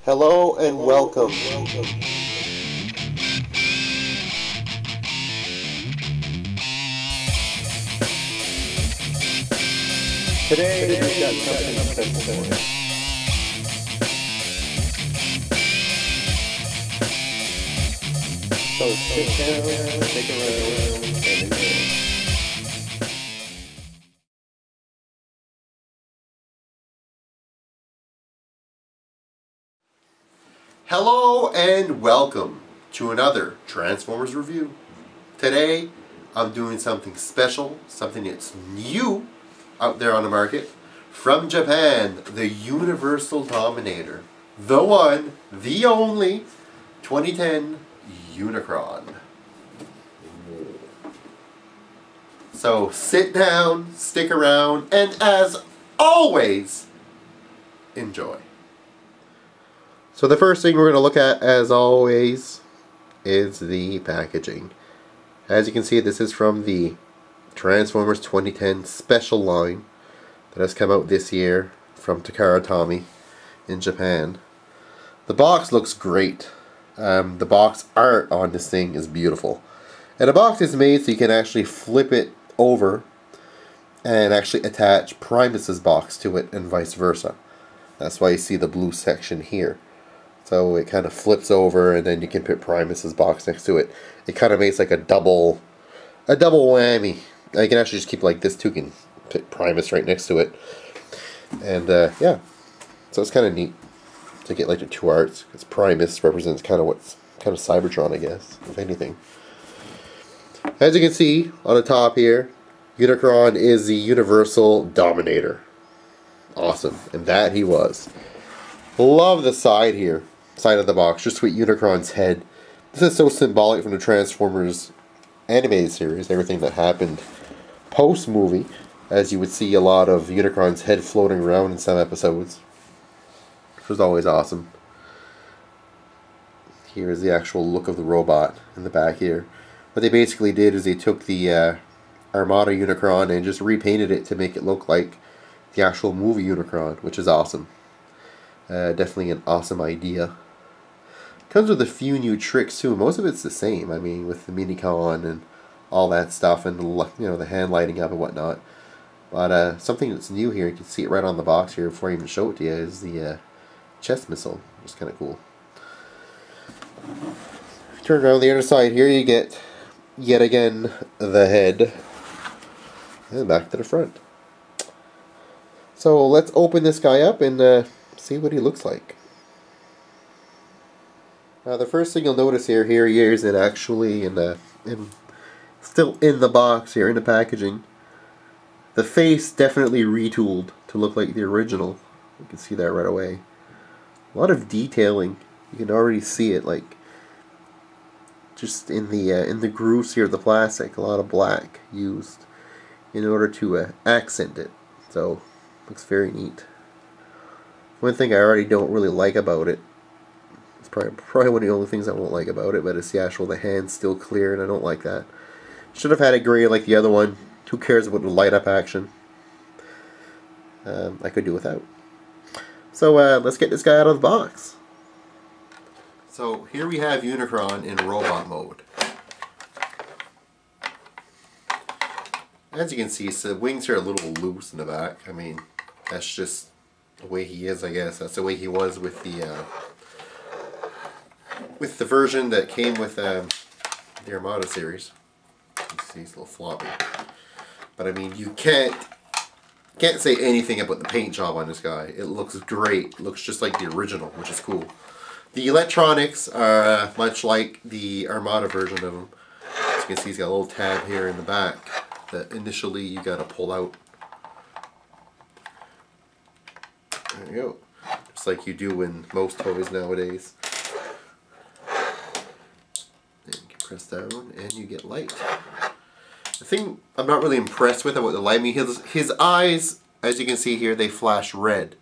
Hello and welcome. Today we've got something special for you. So sit down, stick around, and enjoy. Hello and welcome to another Transformers review. Today I'm doing something special, something that's new out there on the market. From Japan, the Universal Dominator. The one, the only, 2010 Unicron. So sit down, stick around, and as always, enjoy. So the first thing we're going to look at, as always, is the packaging. As you can see, this is from the Transformers 2010 special line that has come out this year from Takara Tomy in Japan. The box looks great. The box art on this thing is beautiful. And the box is made so you can actually flip it over and actually attach Primus's box to it and vice versa. That's why you see the blue section here. So it kind of flips over and then you can put Primus's box next to it. It kind of makes like a double whammy. You can actually just keep it like this too. You can put Primus right next to it. And yeah, so it's kind of neat to get like the two arts, because Primus represents kind of what's kind of Cybertron, I guess, if anything. As you can see on the top here, Unicron is the Universal Dominator. Awesome, and that he was. Love the side here, side of the box, just with Unicron's head. This is so symbolic from the Transformers animated series, everything that happened post-movie, as you would see a lot of Unicron's head floating around in some episodes, which was always awesome. Here's the actual look of the robot in the back here. What they basically did is they took the Armada Unicron and just repainted it to make it look like the actual movie Unicron, which is awesome. Definitely an awesome idea. Comes with a few new tricks too. Most of it's the same. I mean, with the Unicron and all that stuff, and the hand lighting up and whatnot. But something that's new here, you can see it right on the box here before I even show it to you, is the chest missile, which is kind of cool. If you turn around the other side here, you get yet again the head, and back to the front. So let's open this guy up and see what he looks like. Now the first thing you'll notice here he is it actually still in the box here, in the packaging. The face definitely retooled to look like the original. You can see that right away. A lot of detailing. You can already see it, like just in the grooves here of the plastic. A lot of black used in order to accent it. So looks very neat. One thing I already don't really like about it, it's probably one of the only things I won't like about it, but it's the hand's still clear, and I don't like that. Should have had it gray like the other one. Who cares about the light up action? I could do without. So let's get this guy out of the box. So here we have Unicron in robot mode. As you can see, so the wings are a little loose in the back. I mean, that's just the way he is, I guess. That's the way he was with the version that came with the Armada series. You see he's a little floppy. But I mean, you can't say anything about the paint job on this guy. It looks great. It looks just like the original, which is cool. The electronics are much like the Armada version of him. As you can see, he's got a little tab here in the back that initially you gotta pull out. There you go. Just like you do in most toys nowadays. And you can press down and you get light. The thing I'm not really impressed with about the light, I mean, his eyes, as you can see here, they flash red.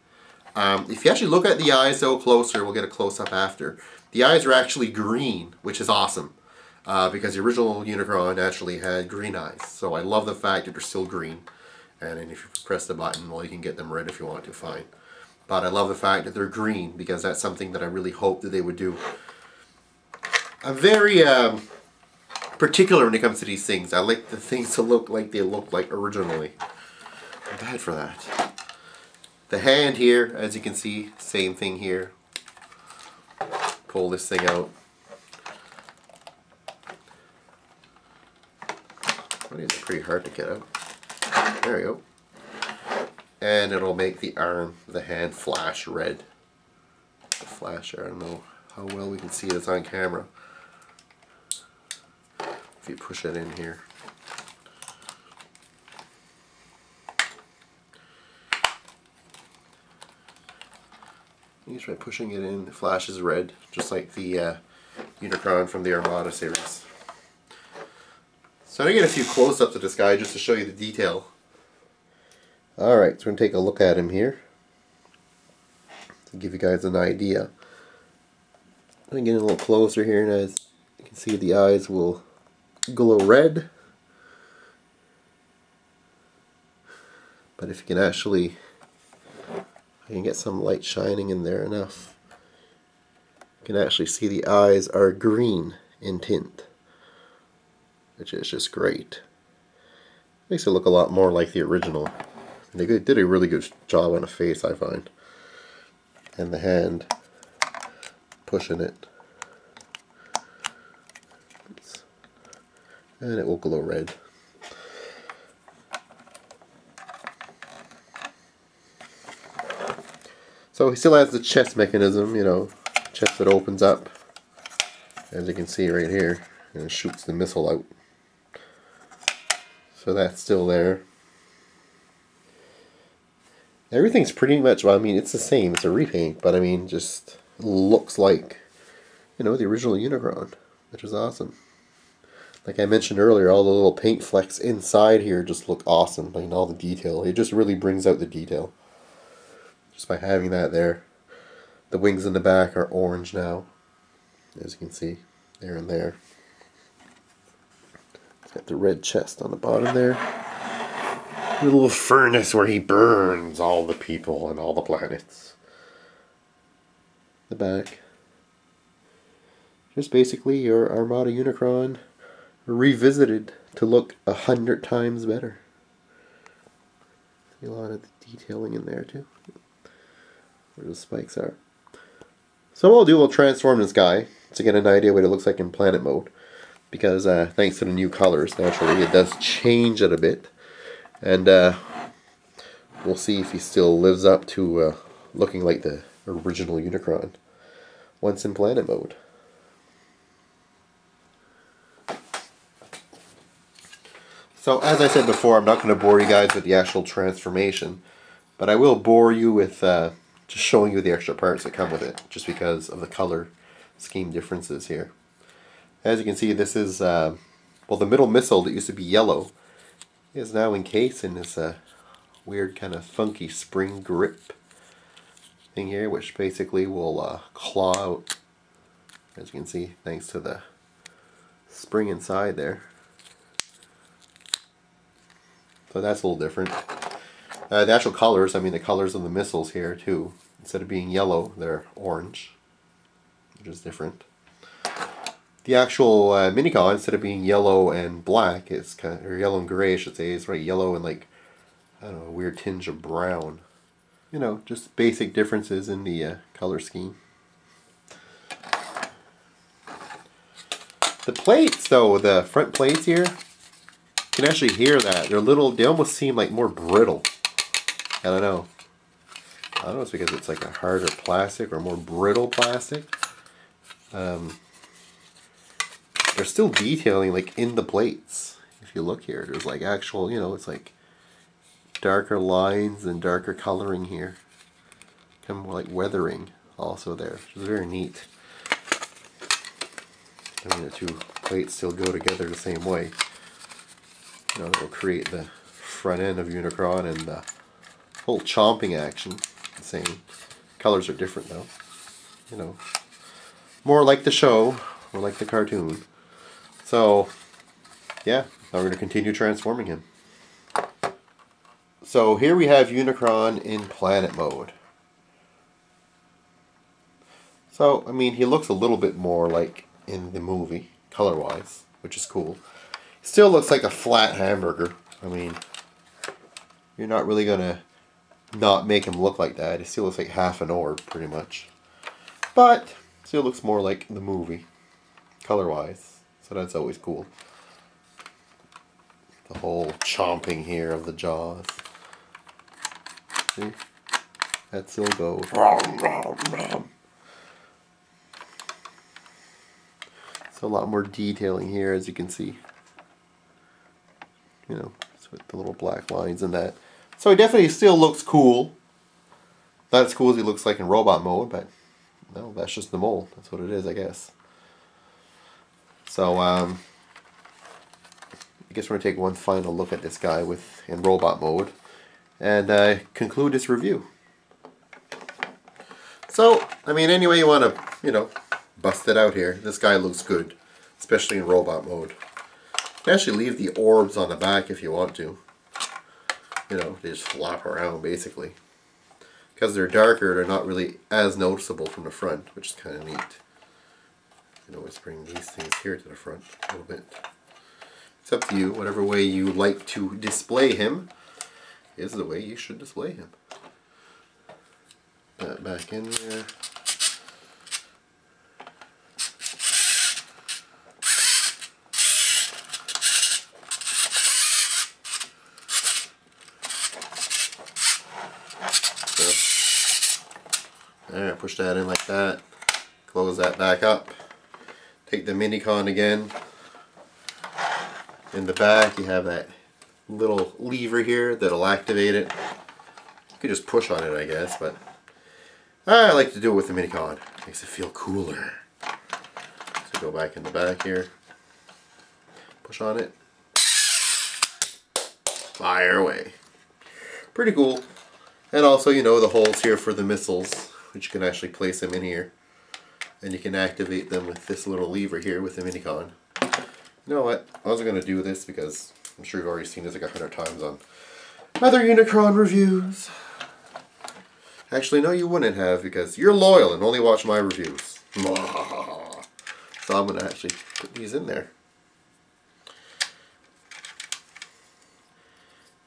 If you actually look at the eyes though closer, we'll get a close-up after, the eyes are actually green, which is awesome. Because the original Unicron actually had green eyes. So I love the fact that they're still green. And then if you press the button, well, you can get them red if you want to, fine. but I love the fact that they're green because that's something that I really hope that they would do. I'm very particular when it comes to these things. I like the things to look like they look like originally. I'm bad for that. The hand here, as you can see, same thing here. Pull this thing out. I think it's pretty hard to get out. There we go. And it'll make the arm, the hand, flash red. The flash, I don't know how well we can see this on camera. If you push it in here. You try pushing it in, it flashes red, just like the Unicron from the Armada series. So I'm going to get a few close-ups of this guy just to show you the detail. Alright, so we're going to take a look at him here to give you guys an idea. I'm going to get a little closer here, and as you can see, the eyes will glow red. But if you can actually, I can get some light shining in there enough, you can actually see the eyes are green in tint, which is just great. Makes it look a lot more like the original. They did a really good job on the face, I find. And the hand, pushing it, and it will glow red. So he still has the chest mechanism, you know, chest that opens up, as you can see right here, and it shoots the missile out. So that's still there. Everything's pretty much, well, I mean, it's the same, it's a repaint, but I mean, just looks like, you know, the original Unicron, which is awesome. Like I mentioned earlier, all the little paint flecks inside here just look awesome. Like all the detail, it just really brings out the detail. Just by having that there. The wings in the back are orange now, as you can see, there and there. It's got the red chest on the bottom there. A little furnace where he burns all the people and all the planets. The back. Just basically your Armada Unicron revisited to look 100 times better. See a lot of the detailing in there too. Where the spikes are. So what we'll do, we'll transform this guy to get an idea what it looks like in planet mode. Because thanks to the new colors, naturally, it does change it a bit. And we'll see if he still lives up to looking like the original Unicron once in planet mode. So as I said before, I'm not going to bore you guys with the actual transformation, but I will bore you with just showing you the extra parts that come with it, just because of the color scheme differences here. As you can see, this is, well, the middle missile that used to be yellow is now encased in this weird kind of funky spring grip thing here, which basically will claw out, as you can see, thanks to the spring inside there. So that's a little different. The actual colors, I mean the colors of the missiles here too, instead of being yellow, they're orange, which is different. The actual Minicon, instead of being yellow and black, it's kind of, or yellow and gray I should say, it's right yellow and like, I don't know, a weird tinge of brown. You know, just basic differences in the color scheme. The plates though, the front plates here, you can actually hear that. They're little, they almost seem like more brittle. I don't know. I don't know if it's because it's like a harder plastic or more brittle plastic. They're still detailing like in the plates. If you look here, there's like actual, you know, it's like darker lines and darker coloring here. Kind of more like weathering also there, which is very neat. I mean, the two plates still go together the same way. You know, it'll create the front end of Unicron and the whole chomping action. The same. Colors are different though. You know, more like the show, more like the cartoon. So, yeah, now we're going to continue transforming him. So here we have Unicron in planet mode. So, I mean, he looks a little bit more like in the movie, color-wise, which is cool. Still looks like a flat hamburger. I mean, you're not really gonna not make him look like that. It still looks like half an orb, pretty much. But, still looks more like the movie, color-wise. So that's always cool. The whole chomping here of the jaws. See? That still goes. So a lot more detailing here, as you can see. You know, with the little black lines and that. So he definitely still looks cool. Not as cool as he looks like in robot mode, but no, that's just the mold. That's what it is, I guess. So, I guess we're going to take one final look at this guy in robot mode and conclude this review. So, I mean, anyway you want to, you know, bust it out here. This guy looks good, especially in robot mode. You can actually leave the orbs on the back if you want to. You know, they just flop around basically. Because they're darker, they're not really as noticeable from the front, which is kind of neat. You can always bring these things here to the front a little bit. It's up to you. Whatever way you like to display him is the way you should display him. That back in there. Alright, push that in like that. Close that back up. Take the Unicron again. In the back you have that little lever here that'll activate it. You could just push on it, I guess, but I like to do it with the Unicron. Makes it feel cooler. So go back in the back here. Push on it. Fire away. Pretty cool. And also, you know, the holes here for the missiles, which you can actually place them in here. And you can activate them with this little lever here with the Unicron. You know what? I wasn't going to do this because I'm sure you've already seen this like 100 times on other Unicron reviews. Actually, no, you wouldn't have because you're loyal and only watch my reviews. So I'm going to actually put these in there.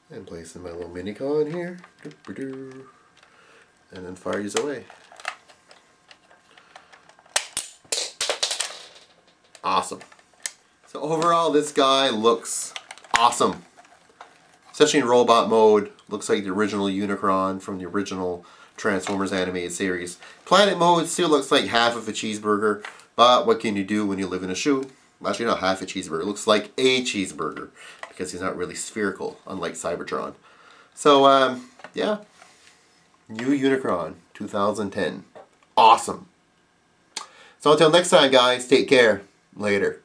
And place in my little Unicron here. And then fire these away. Awesome. So overall, this guy looks awesome. Especially in robot mode. Looks like the original Unicron from the original Transformers animated series. Planet mode still looks like half of a cheeseburger. But what can you do when you live in a shoe? Actually, not half a cheeseburger. It looks like a cheeseburger. Because he's not really spherical, unlike Cybertron. So, yeah. New Unicron, 2010. Awesome. So until next time, guys, take care. Later.